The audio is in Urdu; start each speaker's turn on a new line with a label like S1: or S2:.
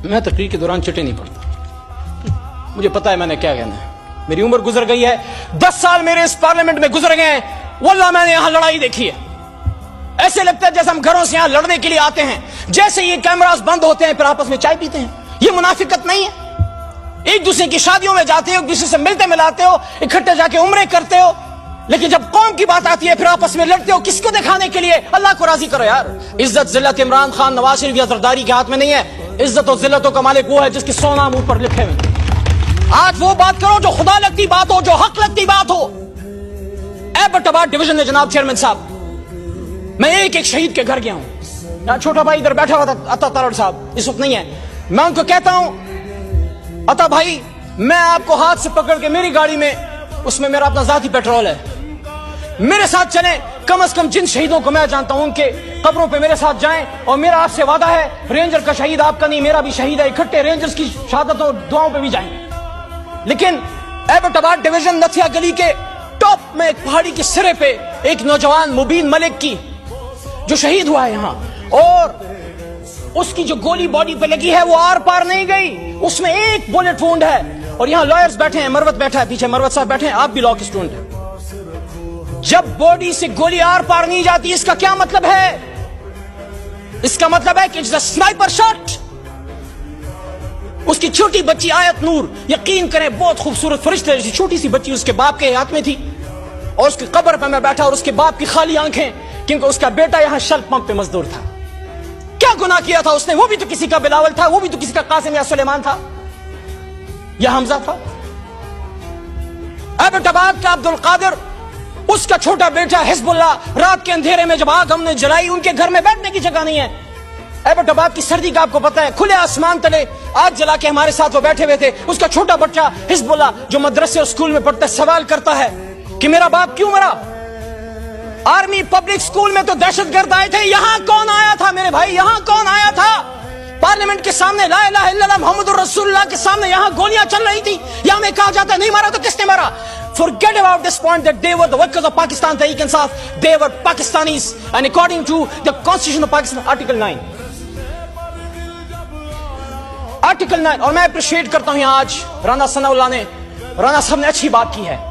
S1: میں تقریر کے دوران چٹے نہیں پڑتا, مجھے پتا ہے میں نے کیا کہنا ہے. میری عمر گزر گئی ہے, 10 سال میرے اس پارلیمنٹ میں گزر گئے ہیں. واللہ میں نے یہاں لڑائی دیکھی ہے. ایسے لگتا ہے جیسے ہم گھروں سے یہاں لڑنے کے لیے آتے ہیں, جیسے یہ کیمراز بند ہوتے ہیں پھر آپس میں چائے پیتے ہیں. یہ منافقت نہیں ہے. ایک دوسرے کی شادیوں میں جاتے ہو, ایک دوسرے سے ملتے ملاتے ہو, اکٹھے جا کے عمرے کرتے ہو, لیکن جب قوم کی بات آتی ہے پھر آپس میں لڑتے ہو. کس کو دکھانے کے لیے؟ اللہ کو راضی کرو یار. عزت ذلت عمران خان, نواز شریف یا زرداری کے ہاتھ میں نہیں ہے. عزت و ذلتوں کا مالک وہ ہے جس کے 100 نام اوپر لکھے ہوئے. آج وہ بات کرو جو خدا لگتی بات ہو, جو حق لگتی بات ہو. ایبٹ آباد ڈویژن میں جناب چیئرمین صاحب, میں ایک شہید کے گھر گیا ہوں. چھوٹا بھائی ادھر بیٹھا ہوا تھا, عطا تارڑ صاحب اس وقت نہیں ہے. میں ان کو کہتا ہوں, عطا بھائی میں آپ کو ہاتھ سے پکڑ کے میری گاڑی میں, اس میں میرا اپنا ذاتی پیٹرول ہے, میرے ساتھ چلیں. کم از کم جن شہیدوں کو میں جانتا ہوں ان کے قبروں پہ میرے ساتھ جائیں. اور میرا آپ سے وعدہ ہے, رینجر کا شہید آپ کا نہیں, میرا بھی شہید ہے. اکٹھے رینجرز کی شہادتوں دعاؤں پہ بھی جائیں. لیکن ایبٹ آباد ڈویژن نتھیا گلی کے ٹاپ میں ایک پہاڑی کے سرے پہ ایک نوجوان مبین ملک کی جو شہید ہوا ہے یہاں, اور اس کی جو گولی باڈی پہ لگی ہے وہ آر پار نہیں گئی, اس میں ایک بولٹ وونڈ ہے. اور یہاں لائرز بیٹھے ہیں, مروت بیٹھا ہے پیچھے, مروت صاحب بیٹھے ہیں, آپ بھی لا کے اسٹوڈنٹ ہیں. جب باڈی سے گولی آر پار نہیں جاتی اس کا کیا مطلب ہے؟ اس کا مطلب ہے کہ اٹس اے سنائپر شاٹ. اس کی چھوٹی بچی آیت نور, یقین کریں بہت خوبصورت فرشتے جیسی چھوٹی سی بچی اس کے باپ کے ہاتھ میں تھی, اور اس کی قبر پہ میں بیٹھا, اور اس کے باپ کی خالی آنکھیں کیونکہ اس کا بیٹا یہاں شل پمپ پہ مزدور تھا. کیا گناہ کیا تھا اس نے؟ وہ بھی تو کسی کا بلاول تھا, وہ بھی تو کسی کا قاسم یا سلیمان تھا یا حمزہ تھا. ایبٹ آباد کا عبد القادر, اس کا چھوٹا بیٹا حزب اللہ, رات کے اندھیرے میں جب آگ ہم نے جلائی ان کے گھر میں بیٹھنے کی جگہ نہیں ہے. ایبٹ آباد کی سردی کا آپ کو پتا ہے, کھلے آسمان تلے آگ جلا کے ہمارے ساتھ وہ بیٹھے ہوئے تھے. اس کا چھوٹا بچہ حزب اللہ جو مدرسے اور اسکول میں پڑھتا ہے سوال کرتا ہے کہ میرا باپ کیوں مرا؟ آرمی پبلک اسکول میں تو دہشت گرد آئے تھے, یہاں کون آیا تھا میرے بھائی؟ یہاں کون آیا تھا؟ پارلیمنٹ کے سامنے لا الہ الا اللہ محمد الرسول اللہ کے سامنے یہاں گولیاں چل رہی تھی, یہاں میں کہا جاتا ہے نہیں مارا تو کس نے مارا؟ Forget about this point that they were the workers of Pakistan Tehreek-e-Insaf. They were Pakistanis, and according to the Constitution of Pakistan, Article 9. Article 9. اور میں اپریشیٹ کرتا ہوں یہاں آج رانا ثناء اللہ نے, رانا صاحب نے اچھی بات کی ہے.